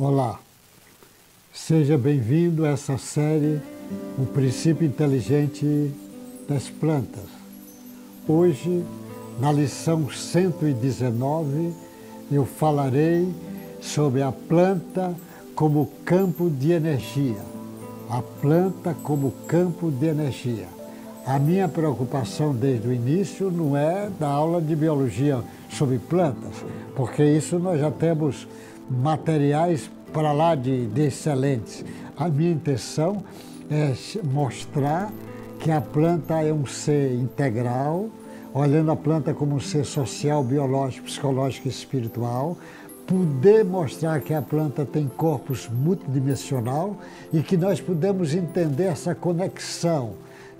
Olá, seja bem-vindo a essa série O Princípio Inteligente das Plantas. Hoje, na lição 119, eu falarei sobre a planta como campo de energia. A planta como campo de energia. A minha preocupação desde o início não é da aula de biologia sobre plantas, porque isso nós já temos materiais para lá de excelentes. A minha intenção é mostrar que a planta é um ser integral, olhando a planta como um ser social, biológico, psicológico e espiritual, poder mostrar que a planta tem corpos multidimensional e que nós podemos entender essa conexão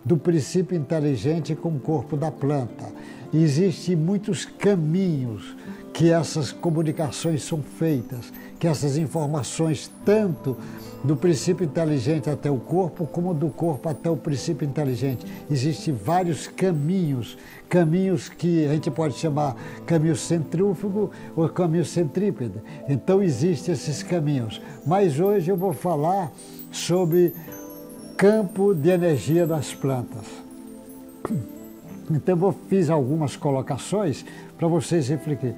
do princípio inteligente com o corpo da planta. Existem muitos caminhos que essas comunicações são feitas, que essas informações, tanto do princípio inteligente até o corpo, como do corpo até o princípio inteligente. Existem vários caminhos que a gente pode chamar caminho centrífugo ou caminho centrípede. Então existem esses caminhos. Mas hoje eu vou falar sobre campo de energia das plantas. Então eu fiz algumas colocações para vocês refletirem.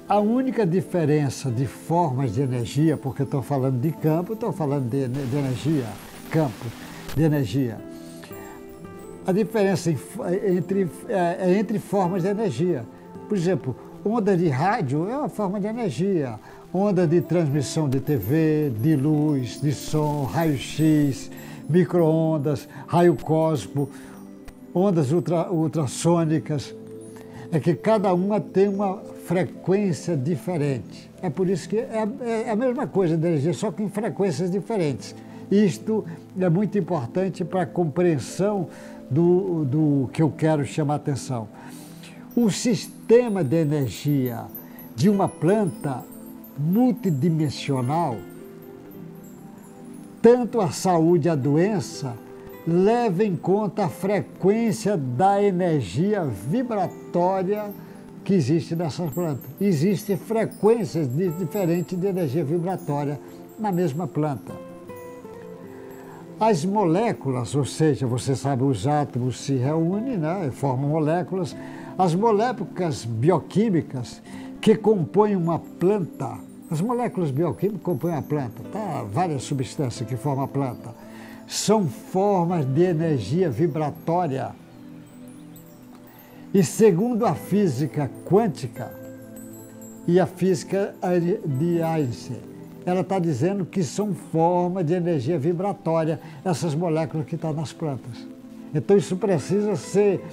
A única diferença de formas de energia, porque eu estou falando de campo, estou falando de energia, campo de energia. A diferença entre formas de energia. Por exemplo, onda de rádio é uma forma de energia. Onda de transmissão de TV, de luz, de som, raio-x, micro-ondas, raio cósmico, ondas ultrassônicas. É que cada uma tem uma frequência diferente. É por isso que é a mesma coisa de energia, só que em frequências diferentes. Isto é muito importante para a compreensão do que eu quero chamar a atenção. O sistema de energia de uma planta multidimensional, tanto a saúde e a doença, leva em conta a frequência da energia vibratória que existe nessas plantas. Existem frequências diferentes de energia vibratória na mesma planta. As moléculas, ou seja, você sabe, os átomos se reúnem, né, formam moléculas. As moléculas bioquímicas que compõem uma planta, as moléculas bioquímicas compõem a planta, tá? Várias substâncias que formam a planta, são formas de energia vibratória. E segundo a física quântica e a física de Einstein, ela está dizendo que são formas de energia vibratória, essas moléculas que estão nas plantas. Então isso precisa ser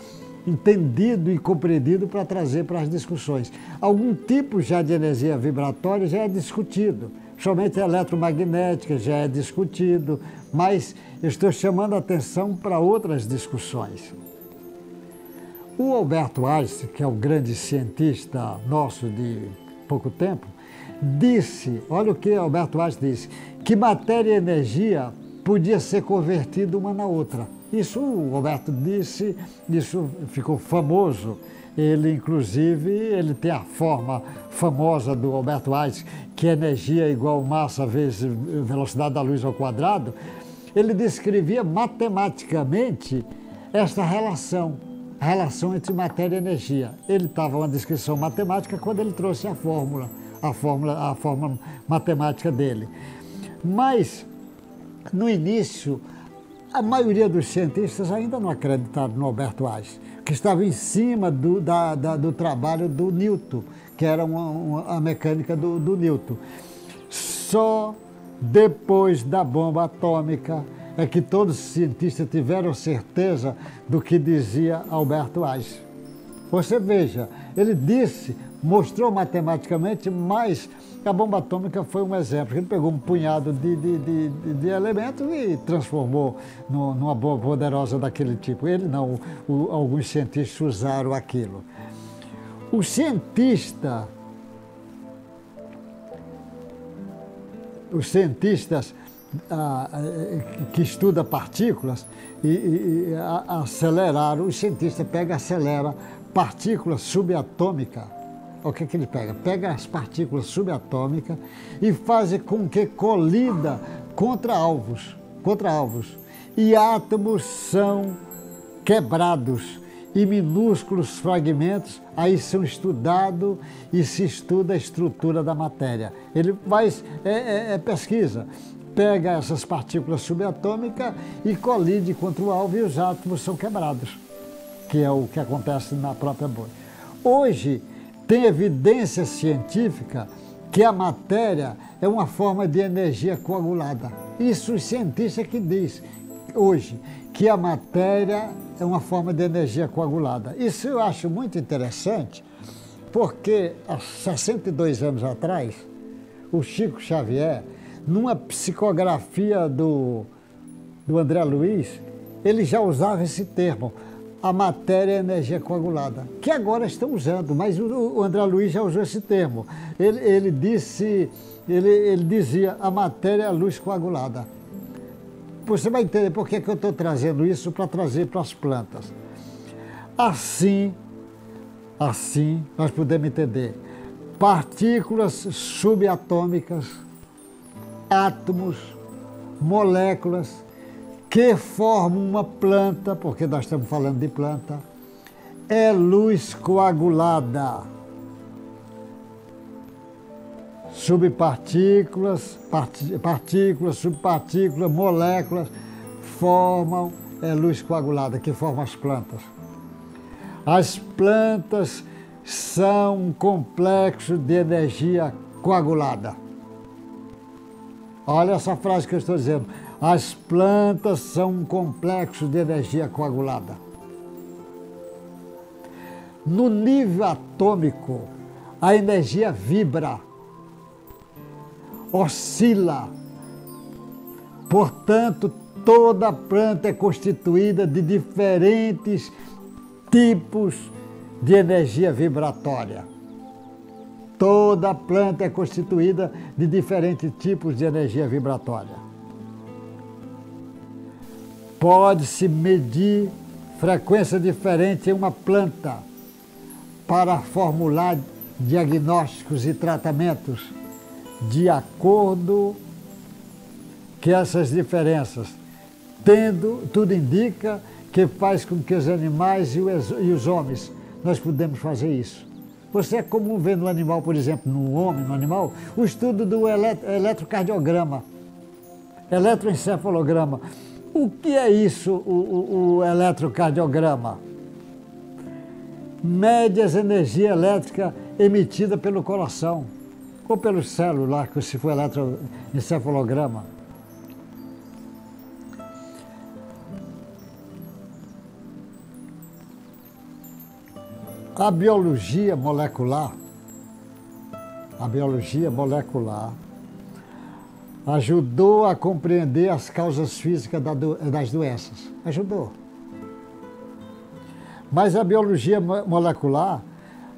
entendido e compreendido para trazer para as discussões. Algum tipo já de energia vibratória já é discutido, somente a eletromagnética já é discutido, mas eu estou chamando a atenção para outras discussões. O Alberto Einstein, que é o grande cientista nosso de pouco tempo, disse, olha o que Alberto Einstein disse, que matéria e energia podia ser convertida uma na outra. Isso o Alberto disse, isso ficou famoso. Ele, inclusive, ele tem a forma famosa do Alberto Einstein, que energia é igual massa vezes velocidade da luz ao quadrado. Ele descrevia matematicamente esta relação, a relação entre matéria e energia. Ele estava uma descrição matemática quando ele trouxe a fórmula matemática dele. Mas, no início, a maioria dos cientistas ainda não acreditaram no Alberto Einstein, que estava em cima do trabalho do Newton, que era a mecânica do Newton. Só depois da bomba atômica é que todos os cientistas tiveram certeza do que dizia Alberto Einstein. Você veja, ele disse, mostrou matematicamente, mas a bomba atômica foi um exemplo. Ele pegou um punhado de elementos e transformou numa bomba poderosa daquele tipo. Ele não, alguns cientistas usaram aquilo. Os cientistas que estudam partículas e aceleraram, os cientistas pegam e aceleram partículas subatômicas o que que ele pega? Pega as partículas subatômicas e faz com que colida contra alvos. E átomos são quebrados e minúsculos fragmentos aí são estudados e se estuda a estrutura da matéria. Ele faz pesquisa, pega essas partículas subatômicas e colide contra o alvo e os átomos são quebrados, que é o que acontece na própria bolha. Hoje tem evidência científica que a matéria é uma forma de energia coagulada. Isso os cientistas que diz hoje, que a matéria é uma forma de energia coagulada. Isso eu acho muito interessante, porque há 62 anos atrás, o Chico Xavier, numa psicografia do André Luiz, ele já usava esse termo, a matéria é energia coagulada, que agora estão usando, mas o André Luiz já usou esse termo. Ele dizia, a matéria é a luz coagulada. Você vai entender por que eu estou trazendo isso para trazer para as plantas. Assim, nós podemos entender partículas subatômicas, átomos, moléculas que formam uma planta, porque nós estamos falando de planta, é luz coagulada. Subpartículas, partículas, subpartículas, moléculas formam luz coagulada, que formam as plantas. As plantas são um complexo de energia coagulada. Olha essa frase que eu estou dizendo. As plantas são um complexo de energia coagulada. No nível atômico, a energia vibra, oscila. Portanto, toda planta é constituída de diferentes tipos de energia vibratória. Toda planta é constituída de diferentes tipos de energia vibratória. Pode-se medir frequência diferente em uma planta para formular diagnósticos e tratamentos de acordo que essas diferenças, tudo indica que faz com que os animais e os homens, nós podemos fazer isso. Você é comum ver no animal, por exemplo, no homem, no animal, o estudo do eletrocardiograma, eletroencefalograma. O que é isso, o eletrocardiograma? Mede as energia elétrica emitida pelo coração, ou pelos células, se for eletroencefalograma. A biologia molecular ajudou a compreender as causas físicas das doenças. Ajudou. Mas a biologia molecular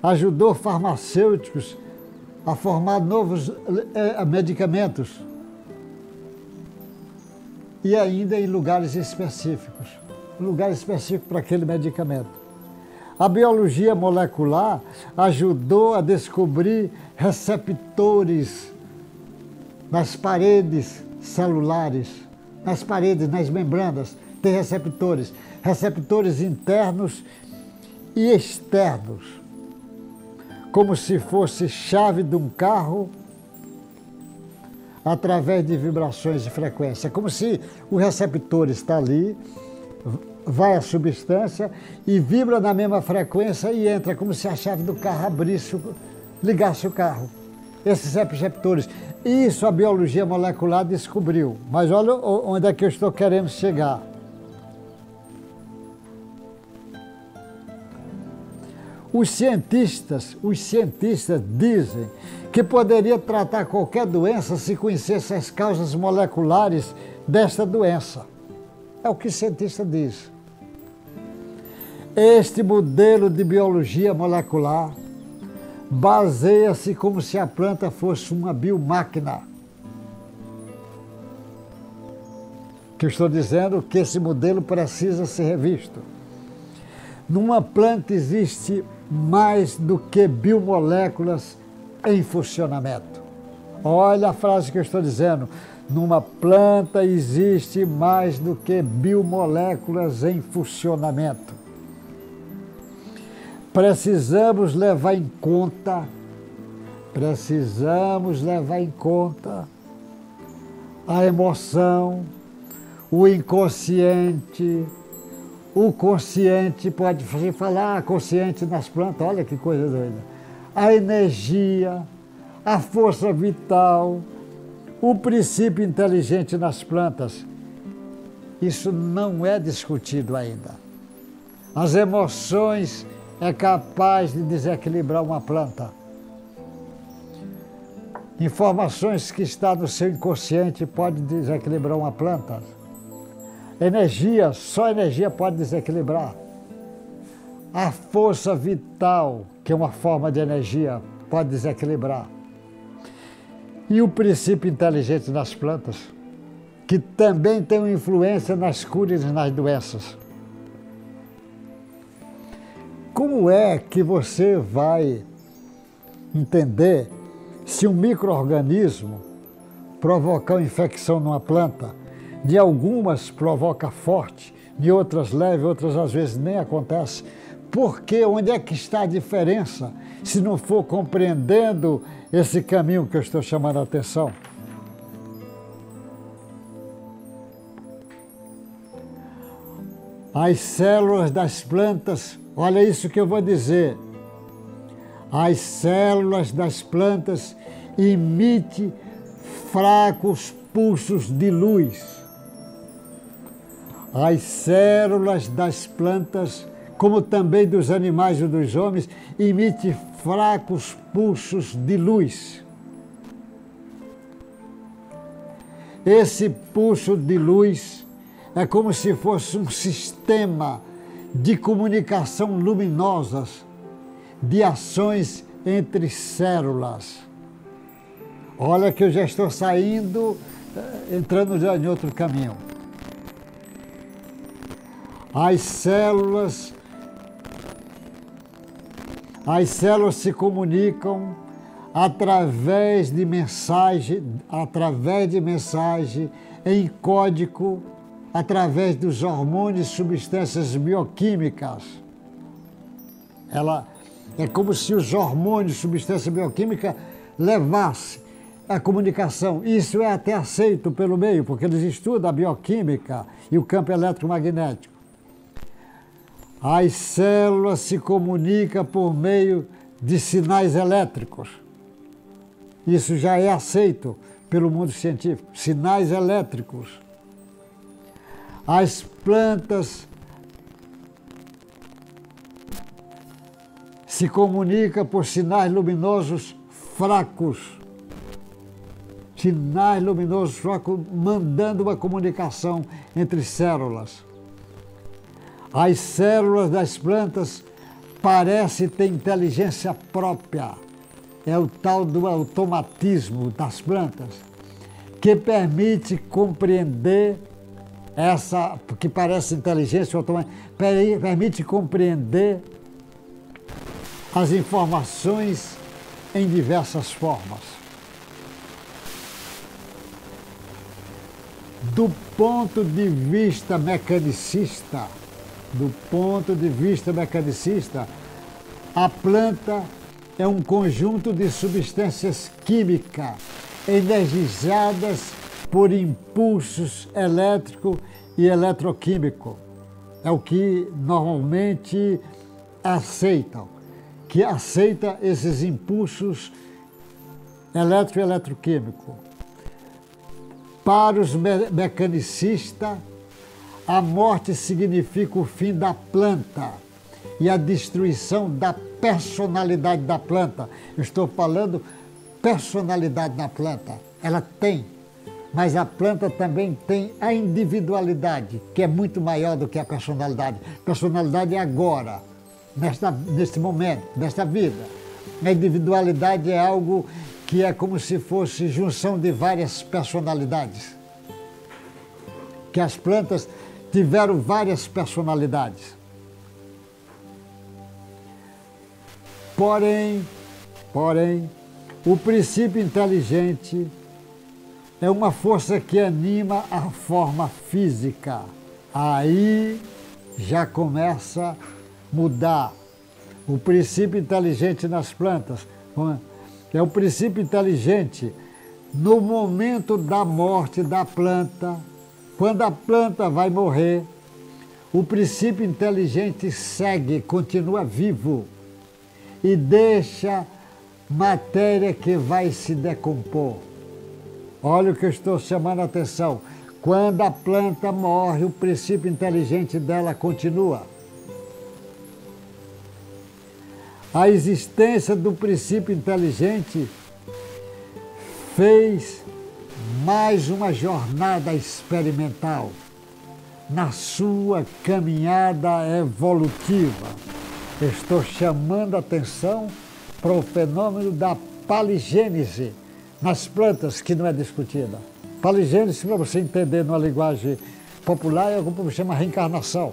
ajudou farmacêuticos a formar novos medicamentos. E ainda em lugares específicos. Lugares específicos para aquele medicamento. A biologia molecular ajudou a descobrir receptores nas paredes celulares, nas paredes, nas membranas, tem receptores. Receptores internos e externos. Como se fosse chave de um carro através de vibrações de frequência. Como se o receptor está ali, vai a substância e vibra na mesma frequência e entra, como se a chave do carro abrisse, ligasse o carro. Esses receptores. Isso a biologia molecular descobriu. Mas olha onde é que eu estou querendo chegar. Os cientistas dizem que poderia tratar qualquer doença se conhecesse as causas moleculares desta doença. É o que o cientista diz. Este modelo de biologia molecular baseia-se como se a planta fosse uma biomáquina. Que eu estou dizendo que esse modelo precisa ser revisto. Numa planta existe mais do que biomoléculas em funcionamento. Olha a frase que eu estou dizendo. Numa planta existe mais do que biomoléculas em funcionamento. Precisamos levar em conta a emoção, o inconsciente, o consciente, pode falar consciente nas plantas, olha que coisa doida. A energia, a força vital, o princípio inteligente nas plantas. Isso não é discutido ainda. As emoções é capaz de desequilibrar uma planta. Informações que estão no seu inconsciente podem desequilibrar uma planta. Energia, só energia pode desequilibrar. A força vital, que é uma forma de energia, pode desequilibrar. E o princípio inteligente nas plantas, que também tem uma influência nas curas e nas doenças. Como é que você vai entender se um micro-organismo provocar uma infecção numa planta? De algumas provoca forte, de outras leve, outras às vezes nem acontece. Por quê? Onde é que está a diferença, se não for compreendendo esse caminho que eu estou chamando a atenção? As células das plantas, olha isso que eu vou dizer. As células das plantas emitem fracos pulsos de luz. As células das plantas, como também dos animais e dos homens, emitem fracos pulsos de luz. Esse pulso de luz é como se fosse um sistema de comunicação luminosas, de ações entre células. Olha que eu já estou entrando já em outro caminho. As células se comunicam através de mensagem em código, através dos hormônios e substâncias bioquímicas. É como se os hormônios e substâncias bioquímicas levassem a comunicação. Isso é até aceito pelo meio, porque eles estudam a bioquímica e o campo eletromagnético. As células se comunicam por meio de sinais elétricos. Isso já é aceito pelo mundo científico. Sinais elétricos. As plantas se comunicam por sinais luminosos fracos. Sinais luminosos fracos mandando uma comunicação entre células. As células das plantas parecem ter inteligência própria. É o tal do automatismo das plantas, que permite compreender que parece inteligência automática, permite compreender as informações em diversas formas. Do ponto de vista mecanicista, a planta é um conjunto de substâncias químicas energizadas por impulsos elétrico e eletroquímico. É o que normalmente aceita esses impulsos elétrico e eletroquímico. Para os mecanicistas, a morte significa o fim da planta e a destruição da personalidade da planta. Eu estou falando personalidade na planta. Ela tem, mas a planta também tem a individualidade, que é muito maior do que a personalidade. Personalidade é agora, neste momento, nesta vida. A individualidade é algo que é como se fosse junção de várias personalidades. Que as plantas tiveram várias personalidades. Porém, o princípio inteligente é uma força que anima a forma física. Aí já começa a mudar. O princípio inteligente nas plantas é o princípio inteligente no momento da morte da planta. Quando a planta vai morrer, o princípio inteligente segue, continua vivo e deixa matéria que vai se decompor. Olha o que eu estou chamando a atenção. Quando a planta morre, o princípio inteligente dela continua. A existência do princípio inteligente fez mais uma jornada experimental na sua caminhada evolutiva. Estou chamando a atenção para o fenômeno da paligênese nas plantas, que não é discutida. Paligênese, para você entender numa linguagem popular, é o que chama reencarnação.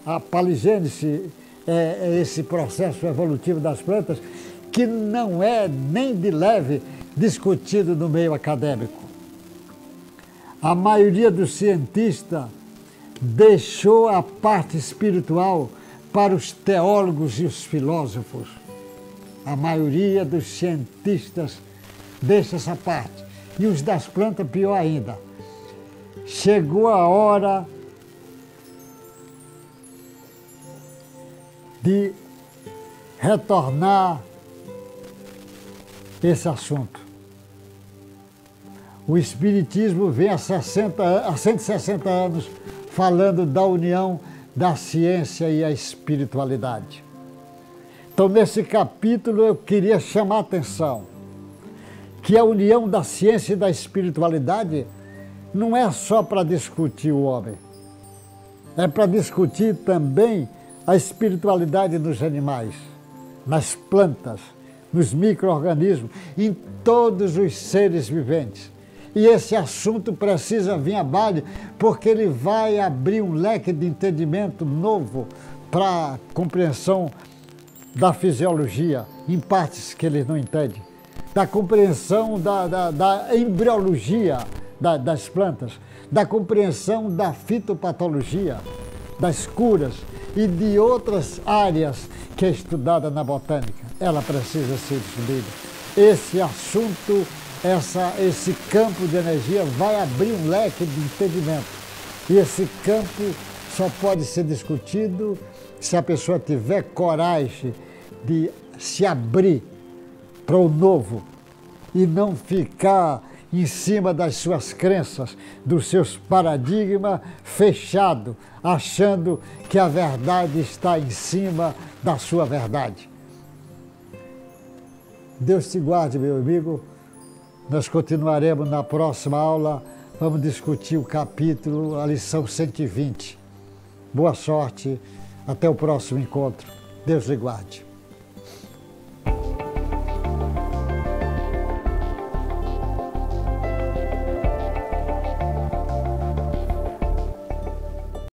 A paligênese é esse processo evolutivo das plantas que não é nem de leve discutido no meio acadêmico. A maioria dos cientistas deixou a parte espiritual para os teólogos e os filósofos. A maioria dos cientistas deixa essa parte. E os das plantas, pior ainda. Chegou a hora de retornar esse assunto. O Espiritismo vem há 160 anos falando da união da ciência e a espiritualidade. Então, nesse capítulo, eu queria chamar a atenção que a união da ciência e da espiritualidade não é só para discutir o homem, é para discutir também a espiritualidade nos animais, nas plantas, nos micro-organismos, em todos os seres viventes. E esse assunto precisa vir à baile, porque ele vai abrir um leque de entendimento novo para a compreensão da fisiologia, em partes que eles não entendem, da compreensão da embriologia das plantas, da compreensão da fitopatologia, das curas e de outras áreas que é estudada na botânica. Ela precisa ser estudada. Esse assunto, esse campo de energia vai abrir um leque de entendimento. E esse campo só pode ser discutido se a pessoa tiver coragem de se abrir para o novo e não ficar em cima das suas crenças, dos seus paradigmas fechados, achando que a verdade está em cima da sua verdade. Deus te guarde, meu amigo. Nós continuaremos na próxima aula. Vamos discutir o capítulo, a lição 120. Boa sorte. Até o próximo encontro. Deus lhe guarde.